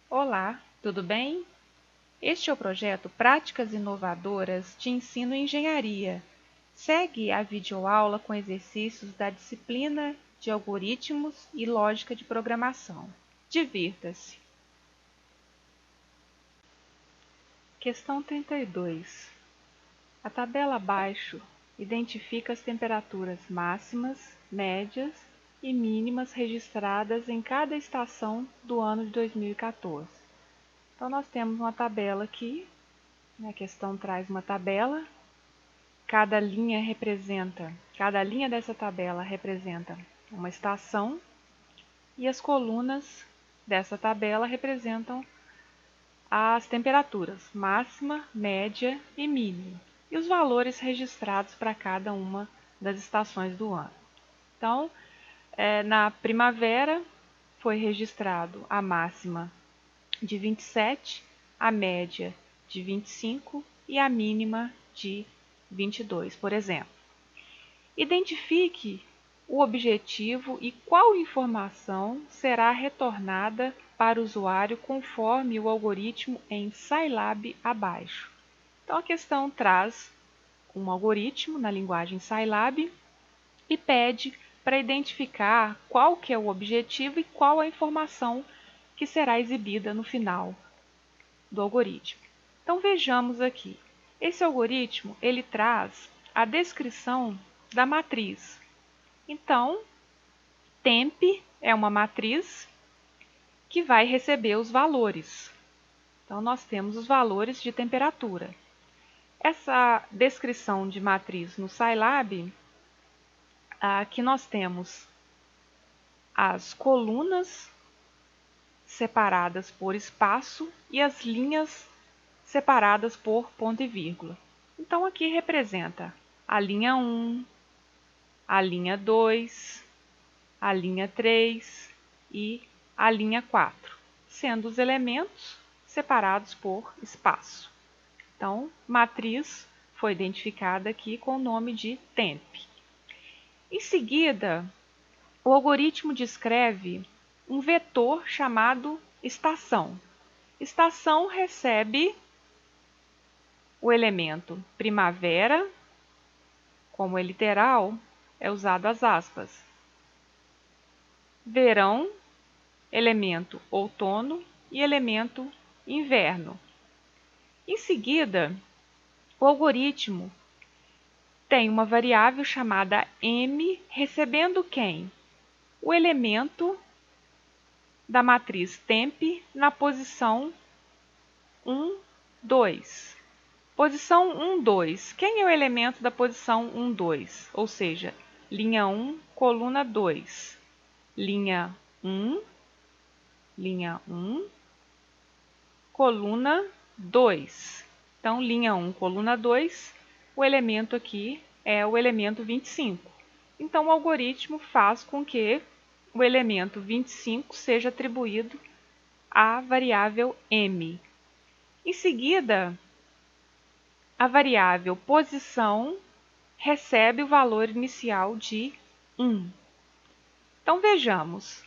Olá, tudo bem? Este é o projeto Práticas Inovadoras de Ensino em Engenharia. Segue a videoaula com exercícios da disciplina de Algoritmos e Lógica de Programação. Divirta-se! Questão 32. A tabela abaixo identifica as temperaturas máximas, médias e mínimas registradas em cada estação do ano de 2014. Então, nós temos uma tabela aqui. A questão traz uma tabela, cada linha dessa tabela representa uma estação e as colunas dessa tabela representam as temperaturas máxima, média e mínima e os valores registrados para cada uma das estações do ano. Então, na primavera foi registrado a máxima de 27, a média de 25 e a mínima de 22, por exemplo. Identifique o objetivo e qual informação será retornada para o usuário conforme o algoritmo em Scilab abaixo. Então, a questão traz um algoritmo na linguagem Scilab e pede para identificar qual que é o objetivo e qual a informação que será exibida no final do algoritmo. Então, vejamos aqui. Esse algoritmo, ele traz a descrição da matriz. Então, temp é uma matriz que vai receber os valores. Então, nós temos os valores de temperatura. Essa descrição de matriz no Scilab, aqui nós temos as colunas separadas por espaço e as linhas separadas por ponto e vírgula. Então, aqui representa a linha 1, a linha 2, a linha 3 e a linha 4, sendo os elementos separados por espaço. Então, matriz foi identificada aqui com o nome de temp. Em seguida, o algoritmo descreve um vetor chamado estação. Estação recebe o elemento primavera, como é literal, é usado as aspas. Verão, elemento outono e elemento inverno. Em seguida, o algoritmo tem uma variável chamada m, recebendo quem? O elemento da matriz temp na posição 1, 2. Posição 1, 2. Quem é o elemento da posição 1, 2? Ou seja, linha 1, coluna 2. Linha 1, coluna 2. Então, linha 1, coluna 2, o elemento aqui é o elemento 25. Então, o algoritmo faz com que o elemento 25 seja atribuído à variável m. Em seguida, a variável posição recebe o valor inicial de 1. Então, vejamos.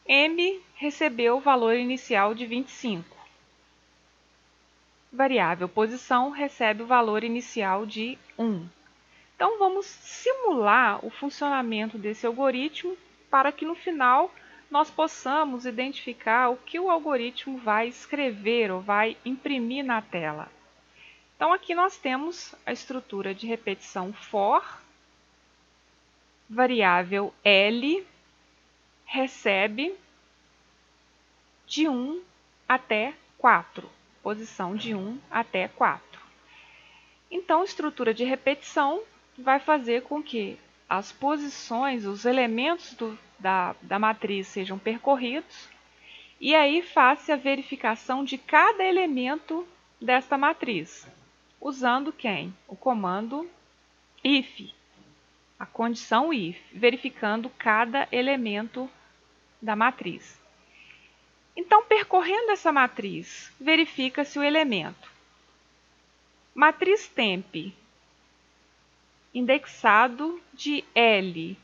M recebeu o valor inicial de 25. Variável posição recebe o valor inicial de 1. Então, vamos simular o funcionamento desse algoritmo para que no final nós possamos identificar o que o algoritmo vai escrever ou vai imprimir na tela. Então, aqui nós temos a estrutura de repetição for, variável L recebe de 1 até 4, posição de 1 até 4. Então, a estrutura de repetição vai fazer com que as posições, os elementos da matriz sejam percorridos e aí faça a verificação de cada elemento desta matriz, usando quem? O comando if, a condição if, verificando cada elemento da matriz. Então, percorrendo essa matriz, verifica-se o elemento. Matriz temp, indexado de L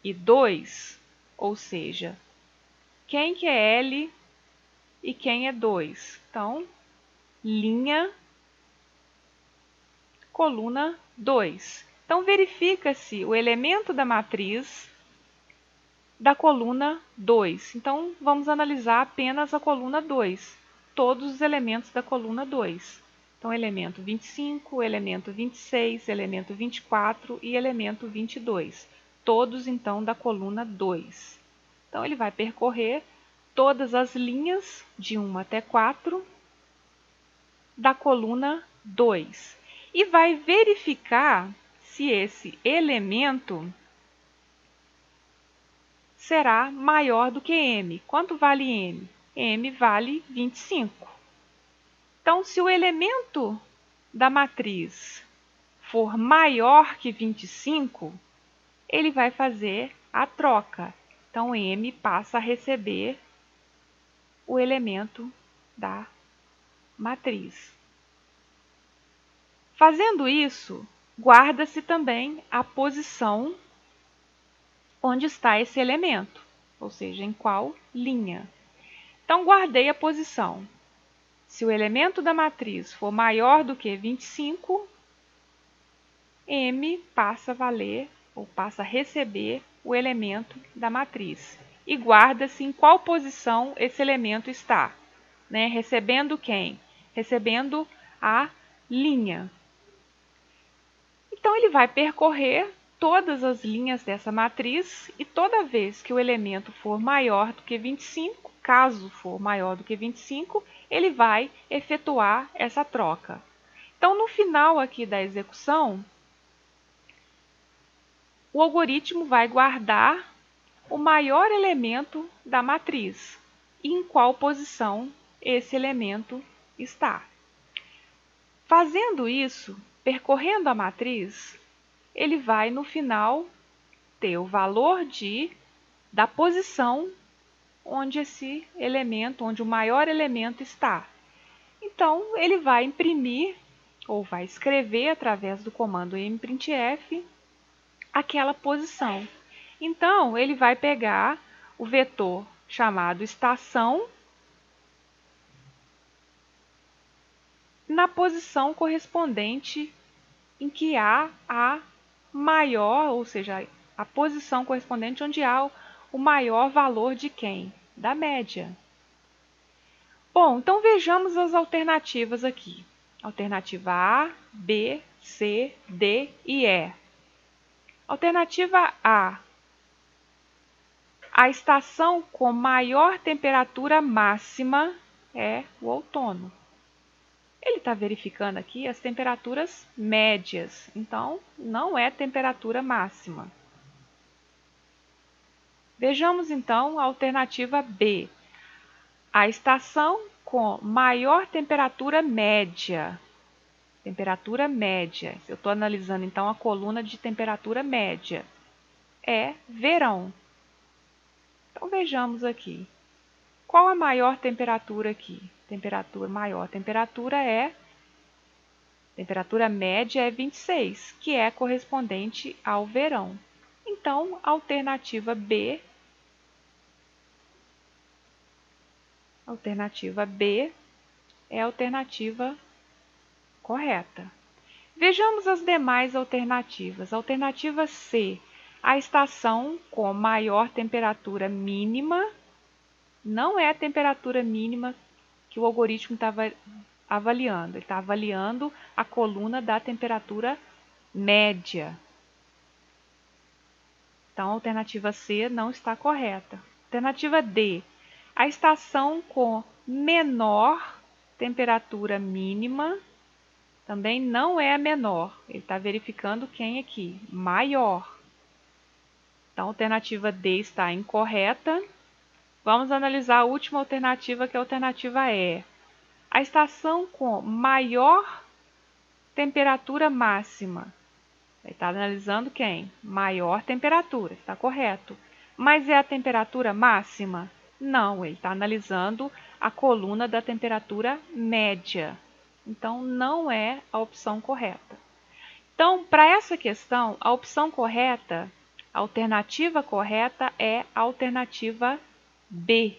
e 2, ou seja, quem que é L e quem é 2. Então, linha, coluna 2. Então, verifica-se o elemento da matriz da coluna 2. Então, vamos analisar apenas a coluna 2, todos os elementos da coluna 2. Então, elemento 25, elemento 26, elemento 24 e elemento 22. Todos, então, da coluna 2. Então, ele vai percorrer todas as linhas de 1 até 4 da coluna 2 e vai verificar se esse elemento será maior do que m. Quanto vale m? m vale 25. Então, se o elemento da matriz for maior que 25, ele vai fazer a troca. Então, m passa a receber o elemento da matriz. Fazendo isso, guarda-se também a posição onde está esse elemento, ou seja, em qual linha. Então, guardei a posição. Se o elemento da matriz for maior do que 25, m passa a valer ou passa a receber o elemento da matriz. E guarda-se em qual posição esse elemento está. Recebendo quem? Recebendo a linha. Então, ele vai percorrer todas as linhas dessa matriz e toda vez que o elemento for maior do que 25, caso for maior do que 25, ele vai efetuar essa troca. Então, no final aqui da execução, o algoritmo vai guardar o maior elemento da matriz e em qual posição esse elemento está. Fazendo isso, percorrendo a matriz, ele vai no final ter o valor da posição onde esse elemento, onde o maior elemento está. Então, ele vai imprimir ou vai escrever através do comando mprintf aquela posição. Então, ele vai pegar o vetor chamado estação na posição correspondente em que há a maior, ou seja, a posição correspondente onde há o maior valor de quem? Da média. Bom, então vejamos as alternativas aqui. Alternativa A, B, C, D e E. Alternativa A. A estação com maior temperatura máxima é o outono. Ele está verificando aqui as temperaturas médias, então não é temperatura máxima. Vejamos então a alternativa B. A estação com maior temperatura média. Temperatura média. Eu estou analisando então a coluna de temperatura média. É verão. Então vejamos aqui. Qual a maior temperatura aqui? Maior temperatura temperatura média é 26, que é correspondente ao verão. Então, a alternativa B é a alternativa correta. Vejamos as demais alternativas. Alternativa C, a estação com maior temperatura mínima, não é a temperatura mínima que o algoritmo estava avaliando. Ele está avaliando a coluna da temperatura média. Então, a alternativa C não está correta. Alternativa D, a estação com menor temperatura mínima também não é a menor. Ele está verificando quem aqui? Maior. Então, a alternativa D está incorreta. Vamos analisar a última alternativa, que é a alternativa E. A estação com maior temperatura máxima. Ele está analisando quem? Maior temperatura, está correto. Mas é a temperatura máxima? Não, ele está analisando a coluna da temperatura média. Então, não é a opção correta. Então, para essa questão, a opção correta, a alternativa correta é a alternativa B.